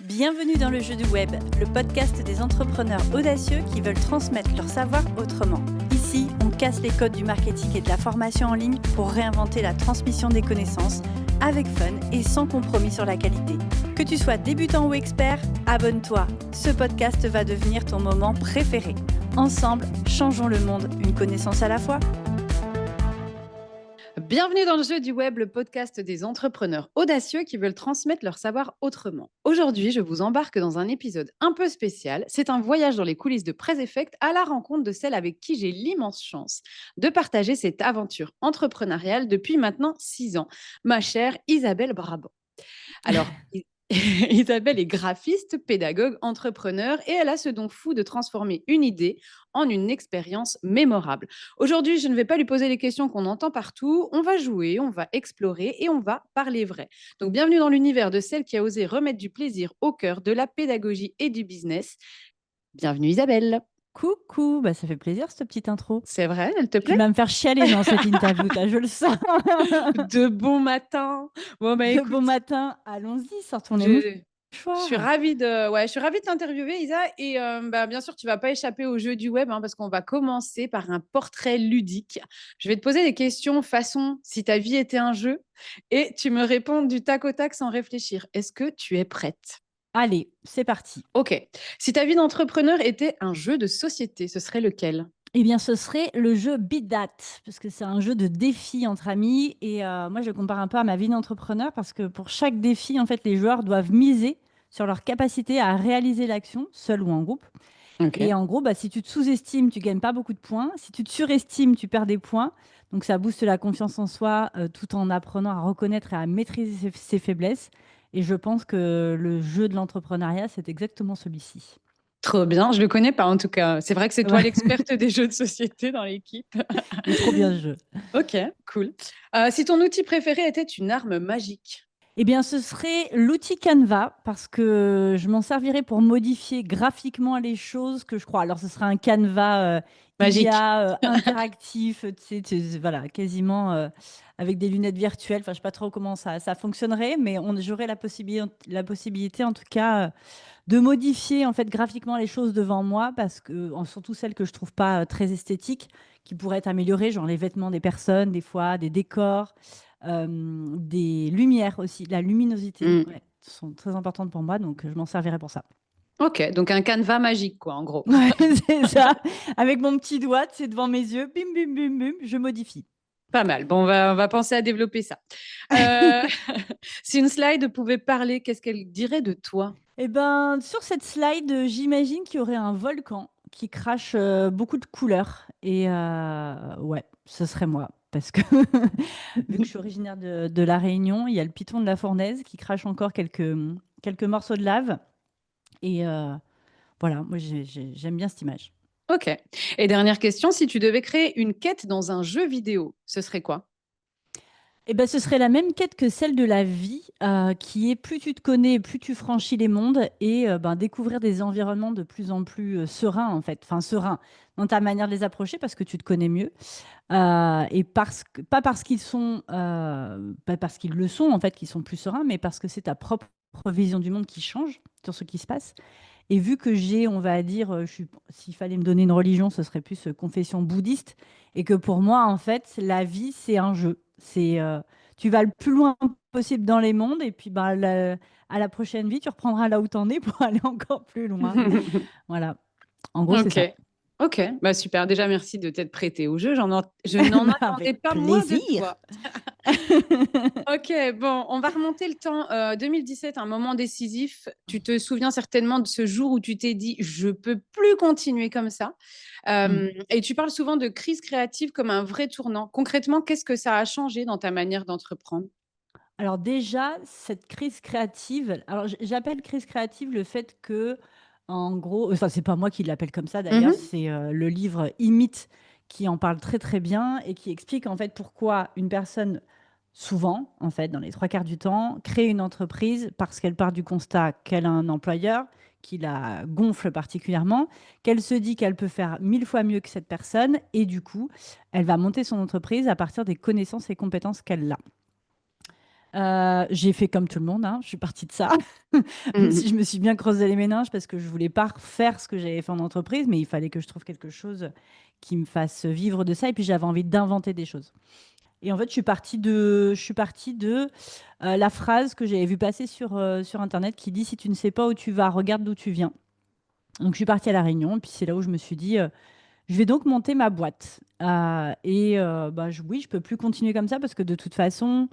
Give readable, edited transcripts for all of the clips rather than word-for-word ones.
Bienvenue dans le jeu du web, le podcast des entrepreneurs audacieux qui veulent transmettre leur savoir autrement. Ici, on casse les codes du marketing et de la formation en ligne pour réinventer la transmission des connaissances avec fun et sans compromis sur la qualité. Que tu sois débutant ou expert, abonne-toi. Ce podcast va devenir ton moment préféré. Ensemble, changeons le monde, une connaissance à la fois. Bienvenue dans le jeu du web, le podcast des entrepreneurs audacieux qui veulent transmettre leur savoir autrement. Aujourd'hui, je vous embarque dans un épisode un peu spécial. C'est un voyage dans les coulisses de Press Effect à la rencontre de celle avec qui j'ai l'immense chance de partager cette aventure entrepreneuriale depuis maintenant 6 ans, ma chère Isabelle Brabant. Alors, Isabelle est graphiste, pédagogue, entrepreneur et elle a ce don fou de transformer une idée en une expérience mémorable. Aujourd'hui, je ne vais pas lui poser les questions qu'on entend partout. On va jouer, on va explorer et on va parler vrai. Donc, bienvenue dans l'univers de celle qui a osé remettre du plaisir au cœur de la pédagogie et du business. Bienvenue Isabelle. Coucou, ça fait plaisir cette petite intro. C'est vrai, elle te Tu plaît? vas me faire chialer dans cette interview, je le sens. De bon matin. Bon, bah De bon écoute, matin, allons-y, sortons les je, Je suis mouchoirs. ravie je suis ravie de t'interviewer, Isa. Et bien sûr, tu vas pas échapper au jeu du web parce qu'on va commencer par un portrait ludique. Je vais te poser des questions façon si ta vie était un jeu et tu me réponds du tac au tac sans réfléchir. Est-ce que tu es prête? Allez, c'est parti. Ok. Si ta vie d'entrepreneur était un jeu de société, ce serait lequel? Eh bien, ce serait le jeu Beat That, parce que c'est un jeu de défi entre amis. Et moi, je le compare un peu à ma vie d'entrepreneur, parce que pour chaque défi, en fait, les joueurs doivent miser sur leur capacité à réaliser l'action, seul ou en groupe. Et Ok. en gros, si tu te sous-estimes, tu gagnes pas beaucoup de points. Si tu te surestimes, tu perds des points. Donc, ça booste la confiance en soi, tout en apprenant à reconnaître et à maîtriser ses faiblesses. Et je pense que le jeu de l'entrepreneuriat, c'est exactement celui-ci. Trop bien. Je le connais pas en tout cas. C'est vrai que c'est toi Ouais, l'experte des jeux de société dans l'équipe. il est trop bien ce jeu. Ok, cool. Si ton outil préféré était une arme magique. Eh bien, ce serait l'outil Canva parce que je m'en servirais pour modifier graphiquement les choses que je crois. Alors, ce serait un Canva Magique. IA interactif, voilà, quasiment avec des lunettes virtuelles. Enfin, je ne sais pas trop comment ça fonctionnerait, mais j'aurais la possibilité, en tout cas, de modifier en fait graphiquement les choses devant moi parce que, surtout celles que je trouve pas très esthétiques, qui pourraient être améliorées, genre les vêtements des personnes, des fois, des décors, des lumières aussi, la luminosité, Hmm. ouais, sont très importantes pour moi, donc je m'en servirai pour ça. Ok, donc un canevas magique, quoi, en gros. Ouais, c'est ça. Avec mon petit doigt, c'est devant mes yeux, bim, bim, bim, bim, je modifie. Pas mal. Bon, on va penser à développer ça. Euh, si une slide pouvait parler, qu'est-ce qu'elle dirait de toi? Eh ben, sur cette slide, j'imagine qu'il y aurait un volcan qui crache beaucoup de couleurs. Et ouais, ce serait moi. Parce que vu que je suis originaire de La Réunion, il y a le piton de la Fournaise qui crache encore quelques morceaux de lave. Et voilà, moi j'aime bien cette image. Ok. Et dernière question, si tu devais créer une quête dans un jeu vidéo, ce serait quoi? Eh ben, ce serait la même quête que celle de la vie, qui est plus tu te connais, plus tu franchis les mondes et découvrir des environnements de plus en plus sereins, en fait. Enfin, sereins dans ta manière de les approcher parce que tu te connais mieux. Et pas parce qu'ils sont, pas parce qu'ils le sont, en fait, qu'ils sont plus sereins, mais parce que c'est ta propre vision du monde qui change sur ce qui se passe. Et vu que j'ai, on va dire, s'il fallait me donner une religion, ce serait plus confession bouddhiste. Et que pour moi, en fait, la vie, c'est un jeu. Tu vas le plus loin possible dans les mondes. Et puis, à la prochaine vie, tu reprendras là où tu en es pour aller encore plus loin. Voilà. En gros, c'est Ok. ça. Ok, bah super. Déjà, merci de t'être prêté au jeu. Je n'en attendais Avec pas moins de plaisir. toi. Ok, bon, on va remonter le temps. 2017, un moment décisif. Tu te souviens certainement de ce jour où tu t'es dit, je peux plus continuer comme ça. Mm. Et tu parles souvent de crise créative comme un vrai tournant. Concrètement, qu'est-ce que ça a changé dans ta manière d'entreprendre? Alors déjà, cette crise créative, alors j'appelle crise créative le fait que, en gros, enfin c'est pas moi qui l'appelle comme ça d'ailleurs, Mhm. c'est le livre Imite qui en parle très très bien et qui explique en fait pourquoi une personne, souvent en fait, dans les trois quarts du temps, crée une entreprise parce qu'elle part du constat qu'elle a un employeur qui la gonfle particulièrement, qu'elle se dit qu'elle peut faire 1000 fois mieux que cette personne et du coup, elle va monter son entreprise à partir des connaissances et compétences qu'elle a. J'ai fait comme tout le monde, hein, je suis partie de ça. Même si je me suis bien creusé les méninges parce que je voulais pas refaire ce que j'avais fait en entreprise, mais il fallait que je trouve quelque chose qui me fasse vivre de ça. Et puis j'avais envie d'inventer des choses. Et en fait, je suis partie de la phrase que j'avais vue passer sur Internet qui dit, si tu ne sais pas où tu vas, regarde d'où tu viens. Donc je suis partie à La Réunion, et puis c'est là où je me suis dit, je vais donc monter ma boîte. Oui, je peux plus continuer comme ça parce que de toute façon,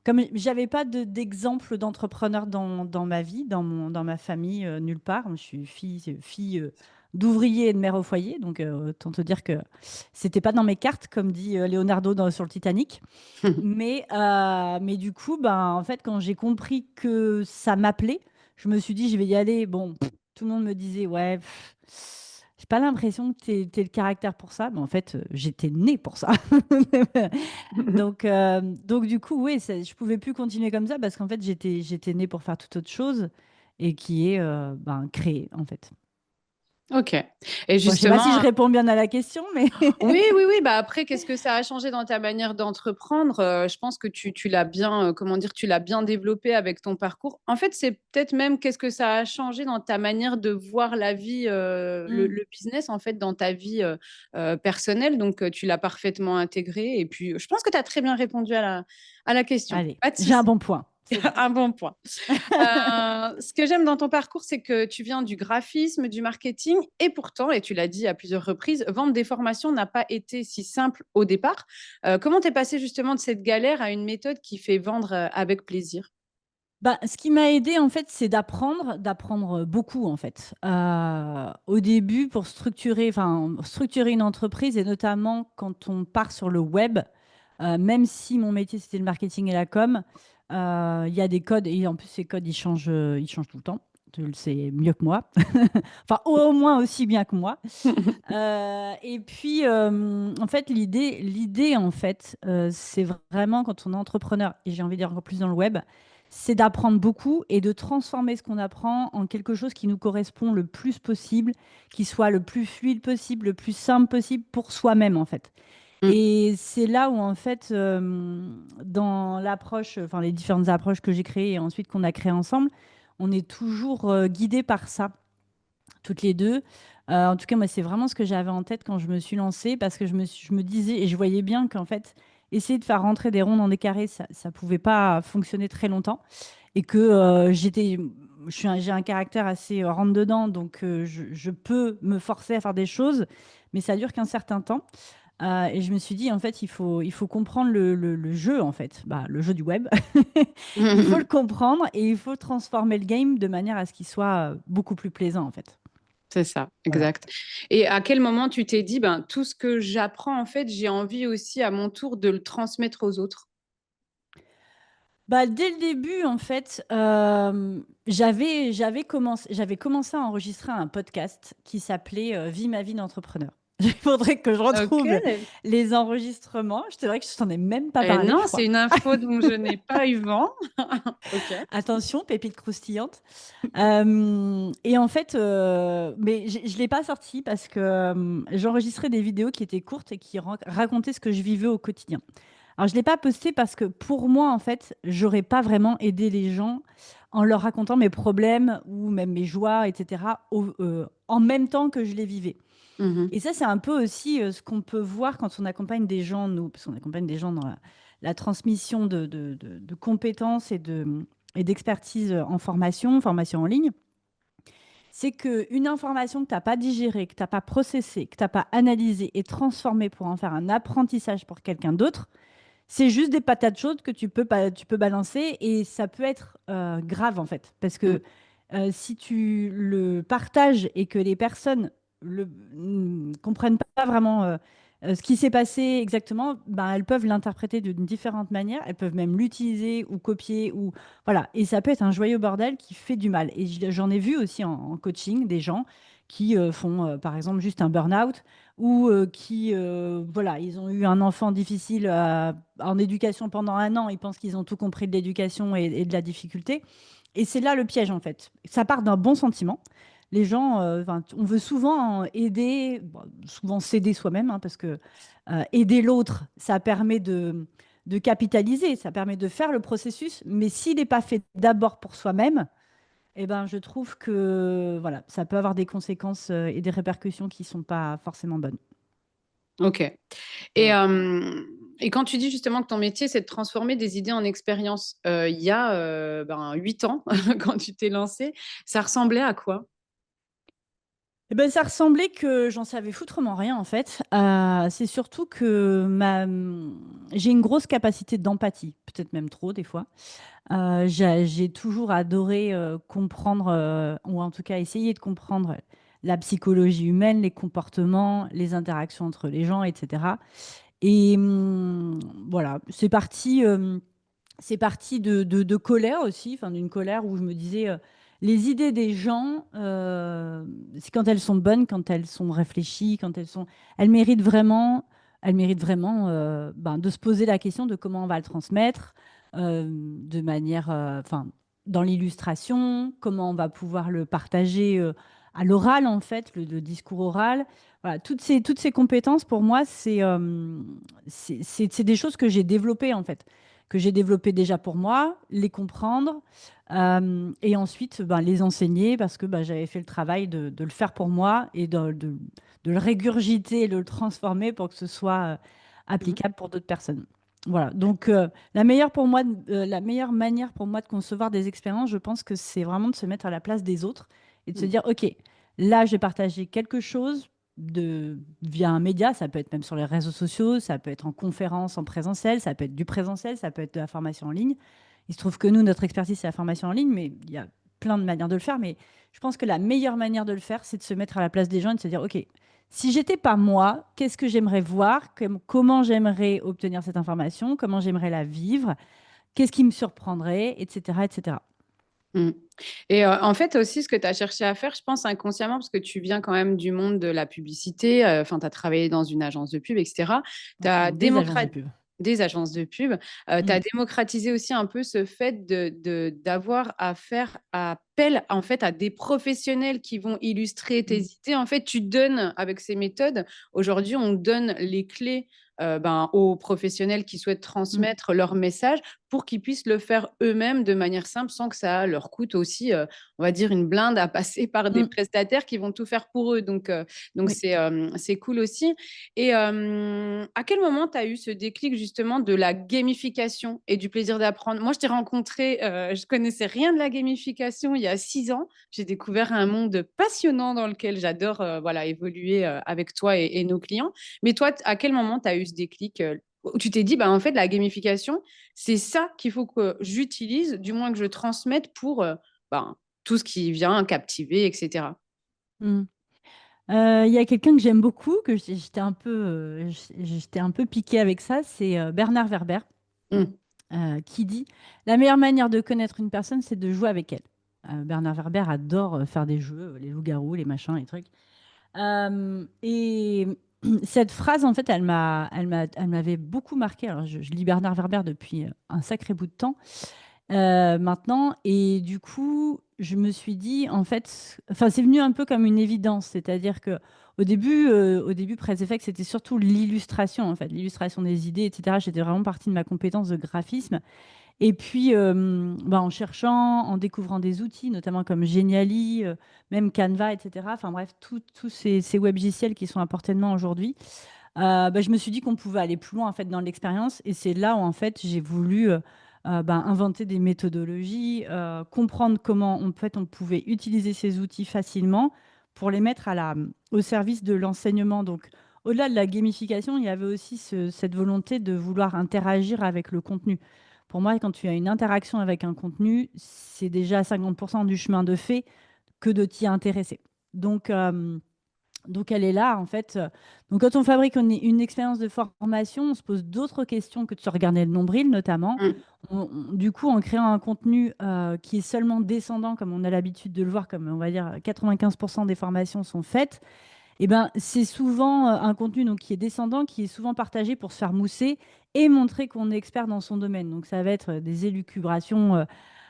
comme j'avais pas d'exemple d'entrepreneur dans ma vie, dans ma famille, nulle part. Je suis fille d'ouvrier et de mère au foyer, donc autant te dire que c'était pas dans mes cartes, comme dit Leonardo sur le Titanic. Mais du coup, ben, en fait, quand j'ai compris que ça m'appelait, je me suis dit, je vais y aller. Bon, tout le monde me disait, ouais, j'ai pas l'impression que tu le caractère pour ça. Mais en fait, j'étais née pour ça. Donc du coup, oui, je pouvais plus continuer comme ça parce qu'en fait, j'étais née pour faire toute autre chose et qui est ben, créer, en fait. Ok. Et Bon, je sais pas si je justement, réponds bien à la question, mais oui, oui, oui. Bah après, qu'est-ce que ça a changé dans ta manière d'entreprendre? Je pense que tu l'as bien, comment dire, tu l'as bien développé avec ton parcours. En fait, c'est peut-être même qu'est-ce que ça a changé dans ta manière de voir la vie, Hmm, le business, en fait, dans ta vie personnelle. Donc, tu l'as parfaitement intégré. Et puis, je pense que tu as très bien répondu à la question. allez, Pas de j'ai un souci. bon point. C'est bon. Un bon point. Ce que j'aime dans ton parcours, c'est que tu viens du graphisme, du marketing, et pourtant, et tu l'as dit à plusieurs reprises, vendre des formations n'a pas été si simple au départ. Comment t'es passé justement de cette galère à une méthode qui fait vendre avec plaisir? Bah, ce qui m'a aidé en fait, c'est d'apprendre beaucoup en fait. Au début, pour structurer une entreprise et notamment quand on part sur le web, même si mon métier c'était le marketing et la com, il y a des codes et en plus ces codes ils changent tout le temps. Tu le sais mieux que moi, enfin au moins aussi bien que moi. En fait, l'idée, en fait, c'est vraiment quand on est entrepreneur, et j'ai envie de dire encore plus dans le web, c'est d'apprendre beaucoup et de transformer ce qu'on apprend en quelque chose qui nous correspond le plus possible, qui soit le plus fluide possible, le plus simple possible pour soi-même, en fait. Mm. Et c'est là où, en fait, dans l'approche, enfin, les différentes approches que j'ai créées et ensuite qu'on a créées ensemble, on est toujours guidé par ça toutes les deux. En tout cas, moi, c'est vraiment ce que j'avais en tête quand je me suis lancée, parce que je me disais, et je voyais bien qu'en fait, essayer de faire rentrer des ronds dans des carrés, ça ne pouvait pas fonctionner très longtemps. Et que j'ai un caractère assez rentre-dedans, donc je peux me forcer à faire des choses, mais ça dure qu'un certain temps. Et je me suis dit, en fait, il faut comprendre le jeu, en fait, bah, le jeu du web. Il faut le comprendre et il faut transformer le game de manière à ce qu'il soit beaucoup plus plaisant, en fait. C'est ça, Voilà. exact. Et à quel moment tu t'es dit, ben, tout ce que j'apprends, en fait, j'ai envie aussi à mon tour de le transmettre aux autres? Bah, dès le début, en fait, j'avais commencé à enregistrer un podcast qui s'appelait Vie ma vie d'entrepreneur. Il faudrait que je Ok. retrouve les enregistrements. C'est vrai que je t'en ai même pas parlé, Non, je c'est crois. une info dont je n'ai pas eu vent. Ok. Attention, pépite croustillante. Et en fait, mais je ne l'ai pas sorti parce que j'enregistrais des vidéos qui étaient courtes et qui racontaient ce que je vivais au quotidien. Alors, je ne l'ai pas posté parce que pour moi, en fait, j'aurais pas vraiment aidé les gens en leur racontant mes problèmes ou même mes joies, etc., en même temps que je les vivais. Mhm. Et ça, c'est un peu aussi ce qu'on peut voir quand on accompagne des gens, nous, parce qu'on accompagne des gens dans la transmission de compétences et d'expertise en formation en ligne. C'est qu'une information que tu n'as pas digérée, que tu n'as pas processée, que tu n'as pas analysée et transformée pour en faire un apprentissage pour quelqu'un d'autre, c'est juste des patates chaudes que tu peux balancer et ça peut être grave en fait. Parce Mm. que si tu le partages et que les personnes comprennent pas vraiment ce qui s'est passé exactement, ben, elles peuvent l'interpréter d'une différente manière. Elles peuvent même l'utiliser ou copier. Ou voilà. Et ça peut être un joyeux bordel qui fait du mal. Et j'en ai vu aussi en coaching des gens qui font par exemple juste un burn-out ou voilà, ils ont eu un enfant difficile en éducation pendant un an, ils pensent qu'ils ont tout compris de l'éducation et de la difficulté. Et c'est là le piège, en fait. Ça part d'un bon sentiment. Les gens, on veut souvent aider, bon, souvent s'aider soi-même, hein, parce que aider l'autre, ça permet de capitaliser, ça permet de faire le processus, mais s'il n'est pas fait d'abord pour soi-même, eh ben, je trouve que voilà, ça peut avoir des conséquences et des répercussions qui ne sont pas forcément bonnes. Ok. Et, Voilà. euh, et quand tu dis justement que ton métier, c'est de transformer des idées en expérience, il y a 8 ans, quand tu t'es lancé, ça ressemblait à quoi? Eh ben, ça ressemblait que j'en savais foutrement rien en fait. C'est surtout que j'ai une grosse capacité d'empathie, peut-être même trop des fois. J'ai toujours adoré comprendre, ou en tout cas essayer de comprendre la psychologie humaine, les comportements, les interactions entre les gens, etc. Et voilà, c'est parti de colère aussi, enfin d'une colère où je me disais, les idées des gens, c'est quand elles sont bonnes, quand elles sont réfléchies, elles elles méritent vraiment ben, de se poser la question de comment on va le transmettre, de manière, enfin, dans l'illustration, comment on va pouvoir le partager à l'oral en fait, le discours oral. Voilà, toutes ces compétences pour moi, c'est des choses que j'ai développées en fait que j'ai développé déjà pour moi, les comprendre et ensuite ben, les enseigner parce que ben, j'avais fait le travail de le faire pour moi et de le régurgiter, de le transformer pour que ce soit Mhm. applicable pour d'autres personnes. Voilà, donc la meilleure manière pour moi de concevoir des expériences, je pense que c'est vraiment de se mettre à la place des autres et de se Mhm. dire, OK, là, j'ai partagé quelque chose via un média, ça peut être même sur les réseaux sociaux, ça peut être en conférence, en présentiel, ça peut être du présentiel, ça peut être de la formation en ligne. Il se trouve que nous, notre expertise, c'est la formation en ligne, mais il y a plein de manières de le faire. Mais je pense que la meilleure manière de le faire, c'est de se mettre à la place des gens et de se dire, OK, si j'étais pas moi, qu'est-ce que j'aimerais voir, comment j'aimerais obtenir cette information, comment j'aimerais la vivre, qu'est-ce qui me surprendrait, etc., etc. Mhm. Et en fait, aussi, ce que tu as cherché à faire, je pense inconsciemment, parce que tu viens quand même du monde de la publicité, enfin, tu as travaillé dans une agence de pub, etc. Tu Ouais, as dans des agences de pub. des agences de pub, tu as Mm, démocratisé aussi un peu ce fait d'avoir à faire appel en fait à des professionnels qui vont illustrer tes mm, idées. En fait, tu donnes avec ces méthodes, aujourd'hui, on donne les clés aux professionnels qui souhaitent mm, transmettre leur message pour qu'ils puissent le faire eux-mêmes de manière simple sans que ça leur coûte aussi, on va dire, une blinde à passer par des mm. prestataires qui vont tout faire pour eux. Donc Oui. c'est cool aussi. Et à quel moment tu as eu ce déclic justement de la gamification et du plaisir d'apprendre? Moi, je t'ai rencontré, je connaissais rien de la gamification il y a 6 ans. J'ai découvert un monde passionnant dans lequel j'adore voilà, évoluer avec toi et nos clients. Mais toi, à quel moment tu as eu ce déclic où tu t'es dit, bah, en fait, la gamification, c'est ça qu'il faut que j'utilise, du moins que je transmette pour ben, tout ce qui vient captiver, etc. Mm. Il y a quelqu'un que j'aime beaucoup, j'étais un peu piquée avec ça, c'est Bernard Werber, Mm. qui dit, la meilleure manière de connaître une personne, c'est de jouer avec elle. Bernard Werber adore faire des jeux, les loups-garous, les machins, les trucs. Et cette phrase, en fait, elle m'avait beaucoup marquée. Alors, je lis Bernard Werber depuis un sacré bout de temps maintenant. Et du coup, je me suis dit, en fait, enfin, c'est venu un peu comme une évidence. C'est-à-dire que au début, Press Effect, c'était surtout l'illustration, en fait, l'illustration des idées, etc. J'étais vraiment partie de ma compétence de graphisme. Et puis, bah, en cherchant, en découvrant des outils, notamment comme Geniali, même Canva, etc. Enfin bref, tous ces webgiciels qui sont à portée de main aujourd'hui, bah, je me suis dit qu'on pouvait aller plus loin en fait dans l'expérience. Et c'est là où en fait j'ai voulu bah, inventer des méthodologies, comprendre comment en fait, on pouvait utiliser ces outils facilement pour les mettre au service de l'enseignement. Donc, au-delà de la gamification, il y avait aussi cette volonté de vouloir interagir avec le contenu. Pour moi, quand tu as une interaction avec un contenu, c'est déjà 50% du chemin de fait que de t'y intéresser. Donc, donc elle est là, en fait. Donc, quand on fabrique une expérience de formation, on se pose d'autres questions que de se regarder le nombril, notamment. Mm. Du coup, en créant un contenu qui est seulement descendant, comme on a l'habitude de le voir, comme on va dire 95% des formations sont faites, eh ben, c'est souvent un contenu donc, qui est descendant, qui est souvent partagé pour se faire mousser et montrer qu'on est expert dans son domaine. Donc, ça va être des élucubrations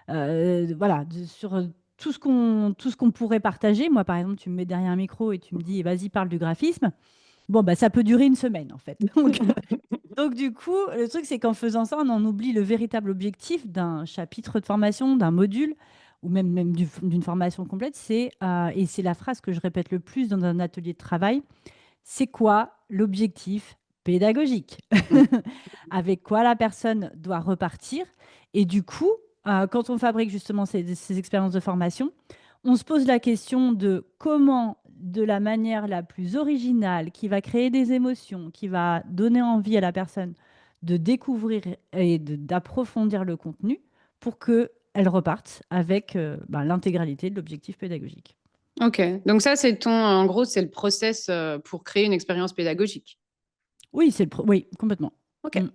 voilà, sur tout ce qu'on pourrait partager. Moi, par exemple, tu me mets derrière un micro et tu me dis, vas-y, parle du graphisme. Bon, bah, ça peut durer une semaine, en fait. Donc, du coup, le truc, c'est qu'en faisant ça, on en oublie le véritable objectif d'un chapitre de formation, d'un module, ou même d'une formation complète. Et c'est la phrase que je répète le plus dans un atelier de travail, c'est quoi l'objectif pédagogique? Mm. Avec quoi la personne doit repartir? Et du coup, quand on fabrique justement ces expériences de formation, on se pose la question de comment, de la manière la plus originale, qui va créer des émotions, qui va donner envie à la personne de découvrir et d'approfondir le contenu pour qu'elle reparte avec l'intégralité de l'objectif pédagogique. Ok, donc ça, en gros, c'est le process pour créer une expérience pédagogique. Oui, oui, complètement. Ok. Mm.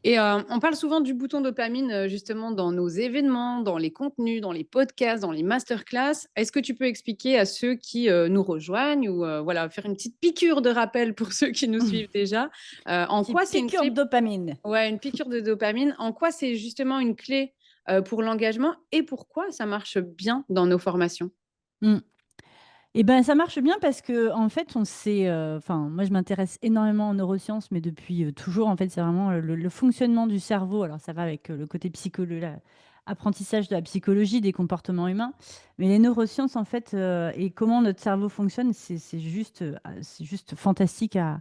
Et on parle souvent du bouton dopamine justement dans nos événements, dans les contenus, dans les podcasts, dans les masterclass. Est-ce que tu peux expliquer à ceux qui nous rejoignent ou voilà, faire une petite piqûre de rappel pour ceux qui nous suivent déjà, en Petite quoi c'est une piqûre de clé, dopamine. ouais, une piqûre de dopamine, en quoi c'est justement une clé pour l'engagement et pourquoi ça marche bien dans nos formations? Mm. Eh ben, ça marche bien parce que en fait, enfin, moi, je m'intéresse énormément aux neurosciences, mais depuis toujours, en fait, c'est vraiment le fonctionnement du cerveau. Alors, ça va avec le côté apprentissage de la psychologie des comportements humains, mais les neurosciences, en fait, et comment notre cerveau fonctionne, c'est juste fantastique à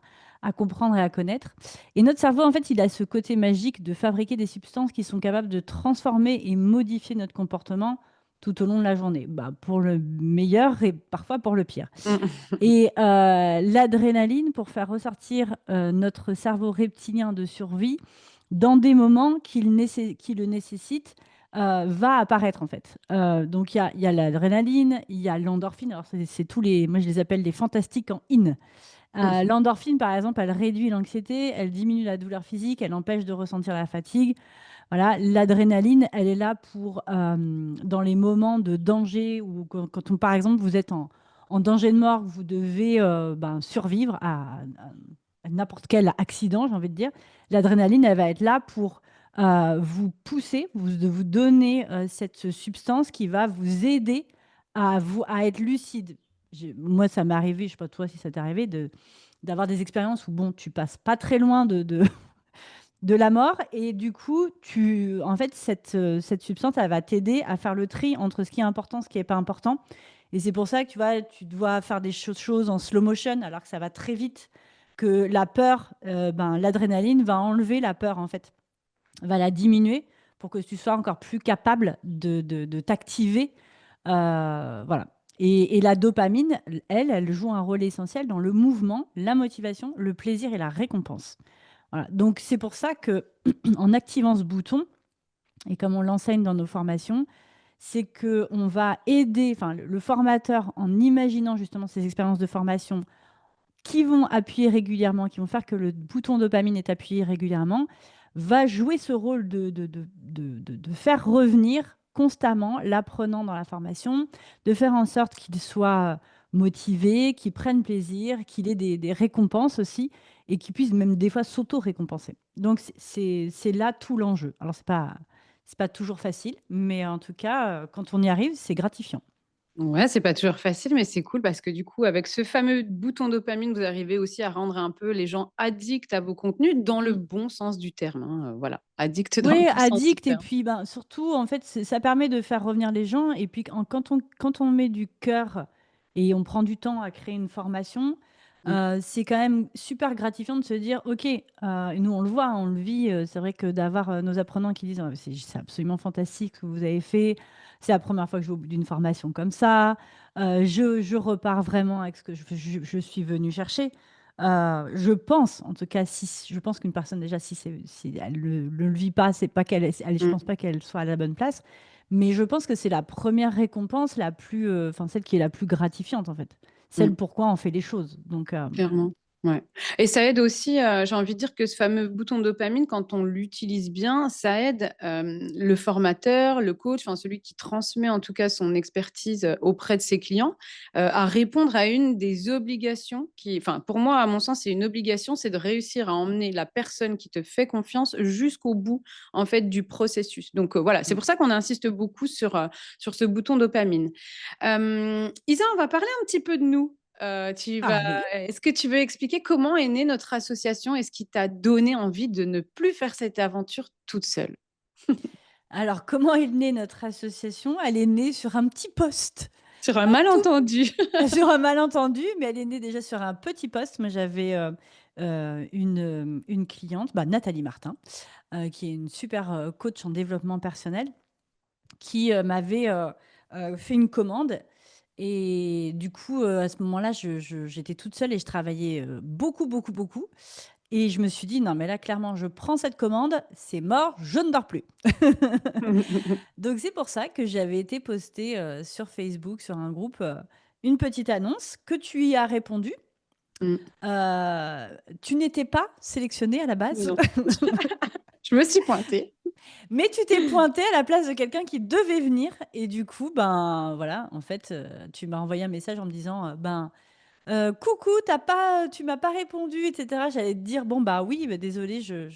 comprendre et à connaître. Et notre cerveau, en fait, il a ce côté magique de fabriquer des substances qui sont capables de transformer et modifier notre comportement tout au long de la journée, pour le meilleur et parfois pour le pire. Mm. Et l'adrénaline, pour faire ressortir notre cerveau reptilien de survie dans des moments qui le nécessitent, va apparaître en fait. Donc il y a l'adrénaline, il y a l'endorphine. Alors c'est moi je les appelle les fantastiques en in. L'endorphine, par exemple, elle réduit l'anxiété, elle diminue la douleur physique, elle empêche de ressentir la fatigue. Voilà, l'adrénaline, elle est là pour, dans les moments de danger ou par exemple, vous êtes en danger de mort, vous devez survivre à n'importe quel accident, j'ai envie de dire. L'adrénaline, elle va être là pour vous pousser, de vous donner cette substance qui va vous aider à être lucide. Moi, ça m'est arrivé, je ne sais pas toi si ça t'est arrivé, d'avoir des expériences où, bon, tu passes pas très loin de la mort. Et du coup, en fait, cette substance, elle va t'aider à faire le tri entre ce qui est important, ce qui n'est pas important. Et c'est pour ça que tu vois, tu dois faire des choses en slow motion, alors que ça va très vite, que la peur, l'adrénaline va enlever la peur, en fait, va la diminuer pour que tu sois encore plus capable de t'activer. Voilà. Et la dopamine, elle joue un rôle essentiel dans le mouvement, la motivation, le plaisir et la récompense. Voilà. Donc c'est pour ça que en activant ce bouton, et comme on l'enseigne dans nos formations, c'est que on va aider, enfin le formateur en imaginant justement ces expériences de formation qui vont appuyer régulièrement, qui vont faire que le bouton dopamine est appuyé régulièrement, va jouer ce rôle de faire revenir constamment l'apprenant dans la formation, de faire en sorte qu'il soit motivé, qu'il prenne plaisir, qu'il ait des récompenses aussi, et qu'il puisse même des fois s'auto-récompenser. Donc c'est là tout l'enjeu. Alors c'est pas toujours facile, mais en tout cas, quand on y arrive, c'est gratifiant. Ouais, c'est pas toujours facile, mais c'est cool parce que du coup, avec ce fameux bouton dopamine, vous arrivez aussi à rendre un peu les gens addicts à vos contenus dans le Mm. bon sens du terme, hein, voilà, addicts dans le Oui, bon sens du addict, et terme. puis surtout, en fait, ça permet de faire revenir les gens. Et puis, quand on met du cœur et on prend du temps à créer une formation, Mm. c'est quand même super gratifiant de se dire, OK, et nous, on le voit, on le vit. C'est vrai que d'avoir nos apprenants qui disent, c'est absolument fantastique ce que vous avez fait. C'est la première fois que je vais au bout d'une formation comme ça. Je repars vraiment avec ce que je suis venue chercher. Je pense, en tout cas, si je pense qu'une personne déjà, si elle ne le vit pas, c'est pas je pense Mm. pas qu'elle soit à la bonne place. Mais je pense que c'est la première récompense enfin celle qui est la plus gratifiante en fait, celle Mm. pourquoi on fait les choses. Donc, Clairement. Ouais. Et ça aide aussi, j'ai envie de dire que ce fameux bouton dopamine, quand on l'utilise bien, ça aide le formateur, le coach, enfin celui qui transmet en tout cas son expertise auprès de ses clients, à répondre à une des obligations qui, enfin pour moi, à mon sens, c'est une obligation, c'est de réussir à emmener la personne qui te fait confiance jusqu'au bout en fait du processus. Donc voilà, c'est mm. pour ça qu'on insiste beaucoup sur ce bouton dopamine. Isa, on va parler un petit peu de nous. Ah oui. Est-ce que tu veux expliquer comment est née notre association et ce qui t'a donné envie de ne plus faire cette aventure toute seule? Alors, comment est née notre association? Elle est née sur un petit post, Sur un un tout malentendu. sur un malentendu, mais elle est née déjà sur un petit post. Moi, j'avais, une cliente, bah, Nathalie Martin, qui est une super, coach en développement personnel qui, m'avait, fait une commande et du coup, à ce moment-là, j'étais toute seule et je travaillais, beaucoup, beaucoup, beaucoup et je me suis dit: «Non, mais là, clairement, je prends cette commande, c'est mort, je ne dors plus». Donc c'est pour ça que j'avais été poster, sur Facebook, sur un groupe, une petite annonce que tu y as répondu. Mmh. Tu n'étais pas sélectionnée à la base, Non, je me suis pointée. mais tu t'es pointée à la place de quelqu'un qui devait venir et du coup, ben, voilà, en fait, tu m'as envoyé un message en me disant, ben, «Coucou, tu m'as pas répondu» et cetera. J'allais te dire: «Bon, bah, oui, bah, désolée, j'ai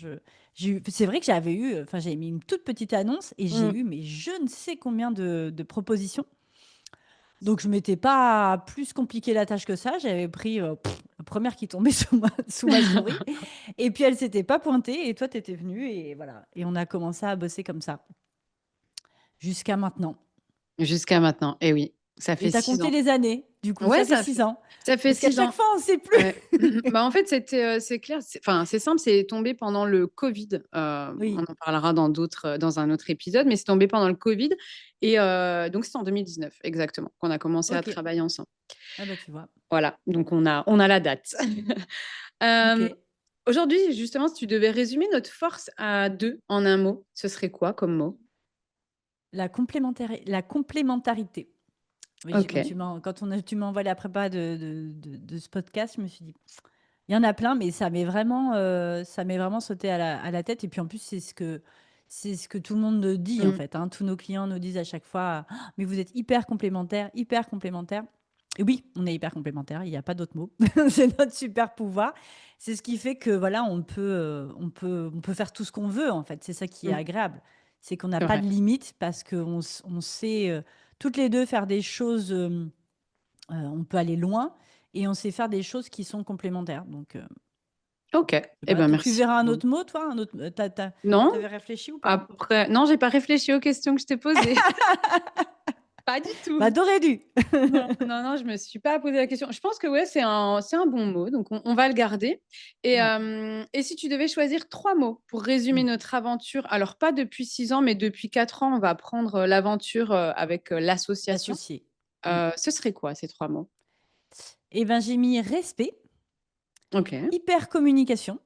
eu» c'est vrai que j'avais eu, enfin, j'avais mis une toute petite annonce et j'ai Mmh. eu, mais je ne sais combien de propositions. Donc je m'étais pas plus compliqué la tâche que ça. J'avais pris, la 1re qui tombait sous ma souris et puis elle s'était pas pointée et toi tu étais venue et voilà et on a commencé à bosser comme ça jusqu'à maintenant Jusqu'à maintenant, eh oui, ça et fait tu as 6 compté ans. les années, du coup, Ouais, ça fait 6 ans. ça fait Parce qu'à 6 chaque ans. fois, on sait plus. Ouais. Bah, en fait, c'est clair, enfin, c'est simple, c'est tombé pendant le covid. On Oui, en parlera dans un autre épisode, mais c'est tombé pendant le covid et donc c'était en 2019 exactement qu'on a commencé à OK. travailler ensemble. Ah bah, tu vois? Voilà, donc on a la date. Hem, OK. Aujourd'hui, justement, si tu devais résumer notre force à 2 en un mot, ce serait quoi comme mot? La complémentarité. Oui, j'ai OK. tu m'as envoyé la prépa de ce podcast, je me suis dit: «Il y en a plein», mais ça m'est vraiment sauté à la tête et puis en plus, c'est ce que tout le monde dit, en Mmh. fait, hein. Tous nos clients nous disent à chaque fois: «Ah, mais vous êtes hyper complémentaires, hyper complémentaires» et oui, on est hyper complémentaires, il y a pas d'autre mot. C'est notre super pouvoir. C'est ce qui fait que, voilà, on peut faire tout ce qu'on veut, en fait. C'est ça qui est Mmh. agréable. C'est qu'on n'a C'est pas vrai. de limite parce qu'on sait, toutes les 2 faire des choses, on peut aller loin et on sait faire des choses qui sont complémentaires donc OK. je sais Eh pas, ben, tu merci verras un beaucoup. autre mot toi? Un autre tu Non, avais réfléchi ou pas? après non, j'ai pas réfléchi aux questions que je t'ai posées. Pas du Bah, tout. tu aurais dû. Non, non, non, je me suis pas posé la question. Je pense que ouais, c'est un bon mot, donc on va le garder. Ouais. Et si tu devais choisir 3 mots pour résumer Mmh. notre aventure, alors pas depuis 6 ans, mais depuis 4 ans, on va prendre, l'aventure, avec, l'association. L'associé. Mmh. Ce serait quoi ces 3 mots? Et ben, j'ai mis respect, OK, hyper communication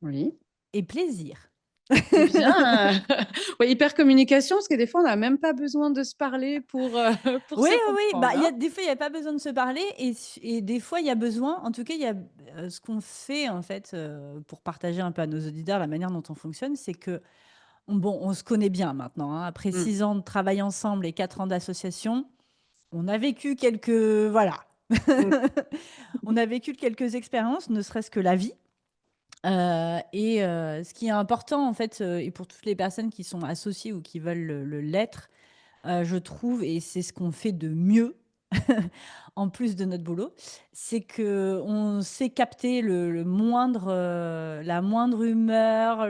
oui. et plaisir. Bien! Ouais, hyper communication, parce que des fois, on n'a même pas besoin de se parler pour Oui, se oui, oui, bah, comprendre, il y hein? a des fois, il y a pas besoin de se parler et des fois, il y a besoin en tout cas, il y a, ce qu'on fait, en fait, pour partager un peu à nos auditeurs la manière dont on fonctionne, c'est que bon, on se connaît bien maintenant, hein. Après Mmh, 6 ans de travail ensemble et 4 ans d'association, on a vécu quelques voilà. mmh. On a vécu quelques expériences, ne serait-ce que la vie, ce qui est important, en fait, et pour toutes les personnes qui sont associées ou qui veulent l'être, je trouve et c'est ce qu'on fait de mieux, en plus de notre boulot, c'est qu'on sait capter la moindre humeur,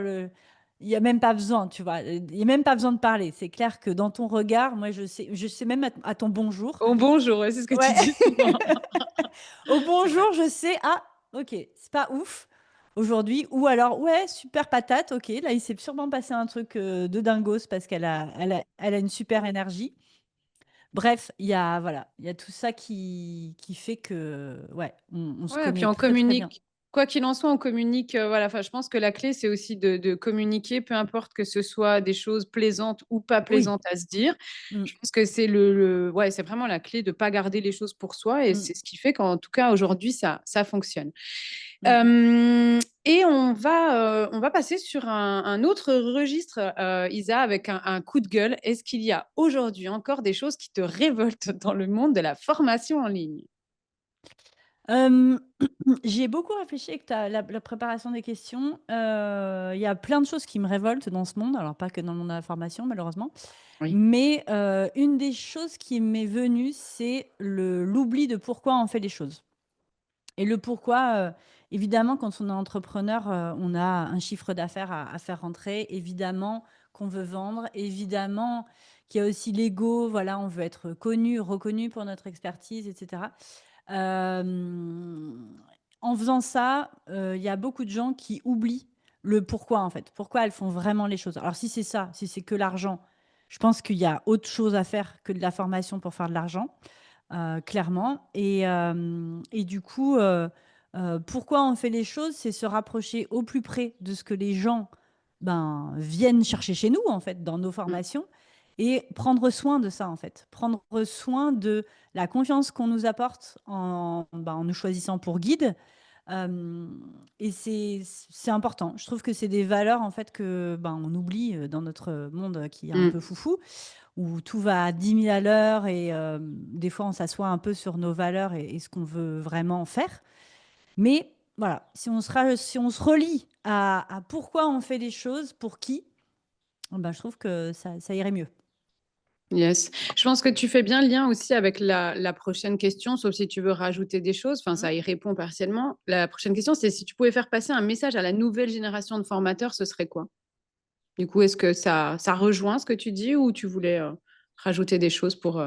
il y a même pas besoin, tu vois? Il y a même pas besoin de parler. C'est clair que dans ton regard, moi, je sais même à ton bonjour. Oh bonjour, ouais, c'est ce que tu Ouais. dis souvent. Au C'est vrai. bonjour, je sais: «Ah, OK, c'est pas ouf aujourd'hui» ou alors: «Ouais, super patate, OK, là, il s'est sûrement passé un truc, de dingos parce qu'elle a une super énergie». Bref, il y a tout ça qui fait que, ouais, on se Ouais, puis connaît on très, très bien. communique. Quoi qu'il en soit, on communique, voilà, enfin, je pense que la clé, c'est aussi de communiquer, peu importe que ce soit des choses plaisantes ou pas Oui. plaisantes à se dire. Mmh, Je pense que c'est le ouais, c'est vraiment la clé de pas garder les choses pour soi et mmh, c'est ce qui fait qu'en tout cas, aujourd'hui, ça fonctionne. mmh. Et on va passer sur un autre registre, Isa, avec un coup de gueule. Est-ce qu'il y a aujourd'hui encore des choses qui te révoltent dans le monde de la formation en ligne? Hem, J'y ai beaucoup réfléchi avec la préparation des questions. Il y a plein de choses qui me révoltent dans ce monde, alors pas que dans le monde de la formation malheureusement, Oui. mais une des choses qui m'est venue, c'est l'oubli de pourquoi on fait les choses. Et le pourquoi, évidemment, quand on est entrepreneur, on a un chiffre d'affaires à faire rentrer. Évidemment qu'on veut vendre. Évidemment qu'il y a aussi l'ego. Voilà, on veut être connu, reconnu pour notre expertise, et cetera. Hem, En faisant ça, il y a beaucoup de gens qui oublient le pourquoi, en fait. Pourquoi elles font vraiment les choses. Alors si c'est ça, si c'est que l'argent, je pense qu'il y a autre chose à faire que de la formation pour faire de l'argent. Clairement. Et du coup, pourquoi on fait les choses? C'est se rapprocher au plus près de ce que les gens, ben, viennent chercher chez nous, en fait, dans nos Mmh. formations, et prendre soin de ça, en fait. Prendre soin de la confiance qu'on nous apporte en nous choisissant pour guide. Et c'est important. Je trouve que c'est des valeurs, en fait, que, ben, on oublie, dans notre monde qui est un Mmh. peu foufou, où tout va à 10 000 à l'heure, et des fois on s'assoit un peu sur nos valeurs et ce qu'on veut vraiment faire. Mais voilà, si on se relie à pourquoi on fait les choses, pour qui, ben, je trouve que ça irait mieux. Yes. Je pense que tu fais bien le lien aussi avec la prochaine question, sauf si tu veux rajouter des choses. Enfin, Mhm. ça y répond partiellement. La prochaine question, c'est si tu pouvais faire passer un message à la nouvelle génération de formateurs, ce serait quoi? Du coup, est-ce que ça rejoint ce que tu dis ou tu voulais rajouter des choses pour...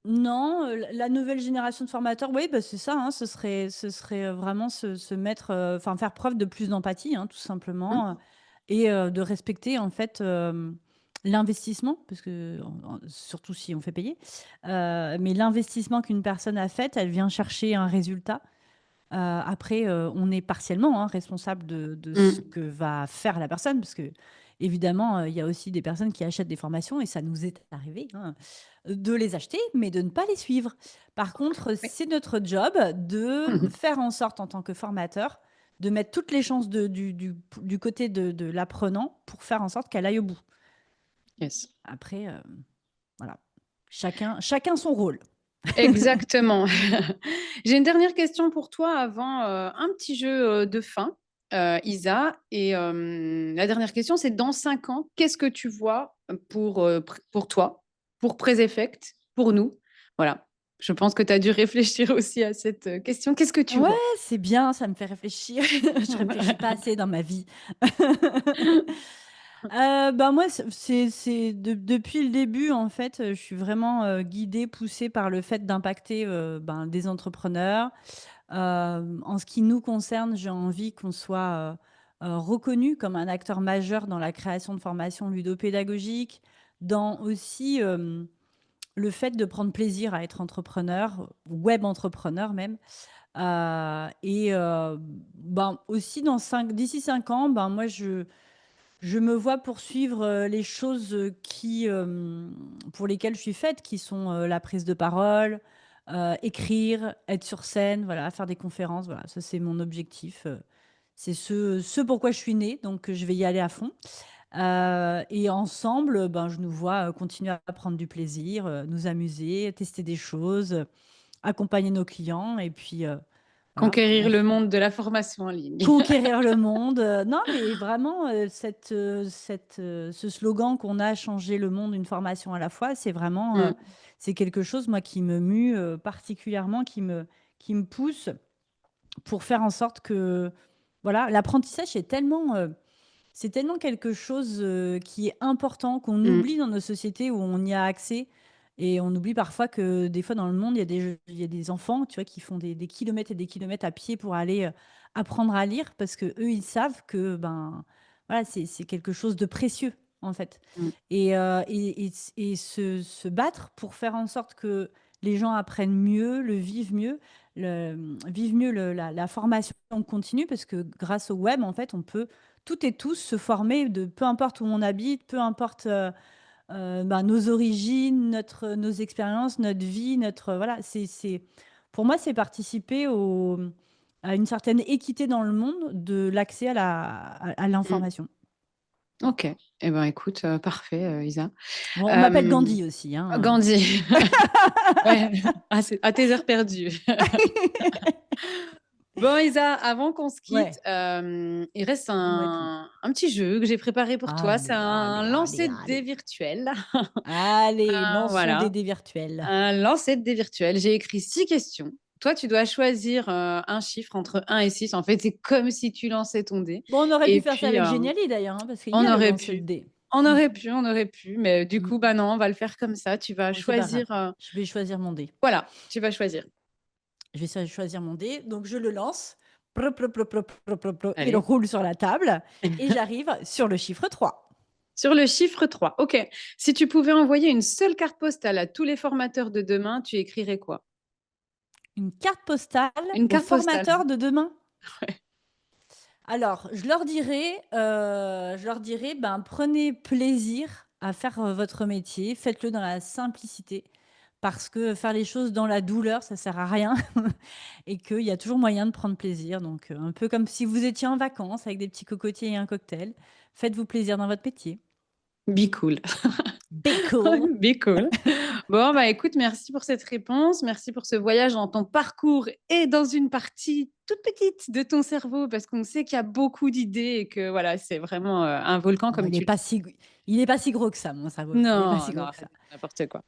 Non, la nouvelle génération de formateurs, oui, bah, c'est ça, hein, ce serait vraiment se mettre, enfin faire preuve de plus d'empathie, hein, tout simplement, Hmm. et de respecter en fait l'investissement, parce que surtout si on fait payer, mais l'investissement qu'une personne a fait, elle vient chercher un résultat. Après, on est partiellement, hein, responsable de ce Hmm. que va faire la personne, parce que évidemment, il y a aussi des personnes qui achètent des formations, et ça nous est arrivé, hein, de les acheter, mais de ne pas les suivre. Par contre, Oui. c'est notre job de Mhm. faire en sorte, en tant que formateur, de mettre toutes les chances du côté de l'apprenant pour faire en sorte qu'elle aille au bout. Yes. Après, voilà, chacun son rôle. Exactement. J'ai une dernière question pour toi avant un petit jeu de fin, Isa. Et la dernière question, c'est dans 5 ans, qu'est-ce que tu vois pour toi, pour Prez Effect, pour nous? Voilà. Je pense que tu as dû réfléchir aussi à cette question. Qu'est-ce que tu Ouais, vois? c'est bien, ça me fait réfléchir. Je réfléchis pas assez dans ma vie. Ben moi, depuis le début, en fait, je suis vraiment guidée, poussée par le fait d'impacter ben, des entrepreneurs. En ce qui nous concerne, j'ai envie qu'on soit reconnu comme un acteur majeur dans la création de formations ludopédagogiques, dans aussi le fait de prendre plaisir à être entrepreneur, web entrepreneur même. Ben, aussi, d'ici 5 ans, ben, moi, je me vois poursuivre les choses pour lesquelles je suis faite, qui sont la prise de parole, écrire, être sur scène, voilà, faire des conférences. Voilà, ça, c'est mon objectif. C'est ce pourquoi je suis née, donc je vais y aller à fond. Et ensemble, ben, je nous vois continuer à prendre du plaisir, nous amuser, tester des choses, accompagner nos clients, et puis voilà. Conquérir le monde de la formation en ligne. Conquérir le monde. Non, mais vraiment, ce slogan qu'on a, changer le monde, une formation à la fois, c'est vraiment, Mm, c'est quelque chose, moi, qui me mue particulièrement, qui me pousse pour faire en sorte que, voilà, l'apprentissage c'est tellement quelque chose qui est important, qu'on oublie mm. dans nos sociétés où on y a accès. Et on oublie parfois que des fois dans le monde, il y a des enfants, tu vois, qui font des kilomètres et des kilomètres à pied pour aller apprendre à lire, parce que eux, ils savent que ben, voilà, c'est quelque chose de précieux, en fait. Mm. Et se battre pour faire en sorte que les gens apprennent mieux, vivent mieux la formation continue, parce que grâce au web, en fait, on peut toutes et tous se former, peu importe où on habite, peu importe ben, nos origines, nos expériences, notre vie, voilà, pour moi, c'est participer à une certaine équité dans le monde de l'accès à Mm. l'information. Ok. Eh ben, écoute, parfait, Isa. Bon, on m'appelle Euh, Gandhi aussi, hein. Gandhi. Ouais, à tes heures perdues. Bon, Isa, avant qu'on se quitte, Ouais, il reste dis-moi tout. un petit jeu que j'ai préparé pour toi. C'est Allez, un allez, lancer allez, de dés allez. virtuel. Allez, lançons des Voilà, dés virtuels. un lancer de dés virtuel. J'ai écrit 6 questions. toi, tu dois choisir un chiffre entre 1 et 6. En fait, c'est comme si tu lançais ton dé. Bon, on aurait pu Et faire ça puis, avec Geniali d'ailleurs, hein, parce qu'il y on a le aurait lancer de pu. dés. On Mm, aurait pu, on aurait pu. Mais du mm. coup, bah non, on va le faire comme ça. Tu vas Bon, c'est pas grave. choisir. Je vais choisir mon dé. Voilà, tu vas choisir. Je vais choisir mon dé. Donc, je le lance. Plop, plop, plop, plop, plop, plop, plop. Il Allez. roule sur la table. Et j'arrive sur le chiffre 3. Sur le chiffre 3. OK. Si tu pouvais envoyer une seule carte postale à tous les formateurs de demain, tu écrirais quoi? Une carte postale Une aux carte postale. formateurs de demain. Ouais. Alors, je leur dirais, ben, prenez plaisir à faire votre métier, faites-le dans la simplicité, parce que faire les choses dans la douleur, ça sert à rien, et qu'il y a toujours moyen de prendre plaisir. Donc, un peu comme si vous étiez en vacances avec des petits cocotiers et un cocktail, faites-vous plaisir dans votre métier. Be cool. Be cool. Be cool. Bon, bah écoute, merci pour cette réponse. Merci pour ce voyage dans ton parcours et dans une partie toute petite de ton cerveau, parce qu'on sait qu'il y a beaucoup d'idées et que voilà, c'est vraiment un volcan Bon, comme tu le dis. il n'est pas si gros que ça, mon cerveau. Il n'est pas Non, si non, gros que arrête, ça. n'importe quoi.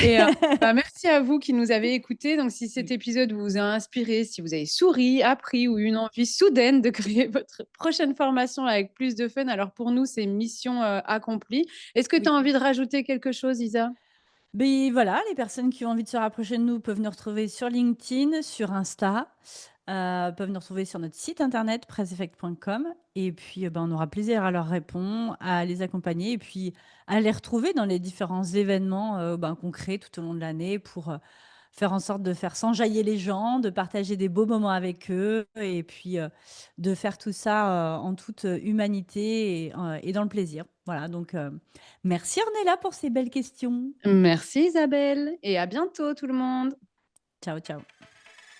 Et bah, merci à vous qui nous avez écoutés. Donc, si cet épisode vous a inspiré, si vous avez souri, appris ou une envie soudaine de créer votre prochaine formation avec plus de fun, alors pour nous, c'est mission accomplie. Est-ce que tu as Oui. envie de rajouter quelque chose, Isa? Mais voilà, les personnes qui ont envie de se rapprocher de nous peuvent nous retrouver sur LinkedIn, sur Insta, peuvent nous retrouver sur notre site internet presseffect.com et puis, ben, on aura plaisir à leur répondre, à les accompagner et puis à les retrouver dans les différents événements, ben, qu'on crée tout au long de l'année pour, faire en sorte de faire s'enjailler les gens, de partager des beaux moments avec eux et puis, de faire tout ça, en toute, humanité et dans le plaisir. Voilà donc, merci Ornella pour ces belles questions. Merci, Isabelle. Et à bientôt, tout le monde. Ciao, ciao.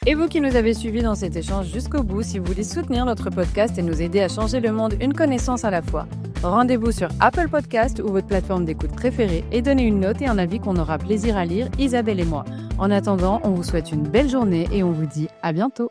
Et vous qui nous avez suivis dans cet échange jusqu'au bout, si vous voulez soutenir notre podcast et nous aider à changer le monde une connaissance à la fois, rendez-vous sur Apple Podcast ou votre plateforme d'écoute préférée et donnez une note et un avis qu'on aura plaisir à lire, Isabelle et moi. En attendant, on vous souhaite une belle journée et on vous dit à bientôt.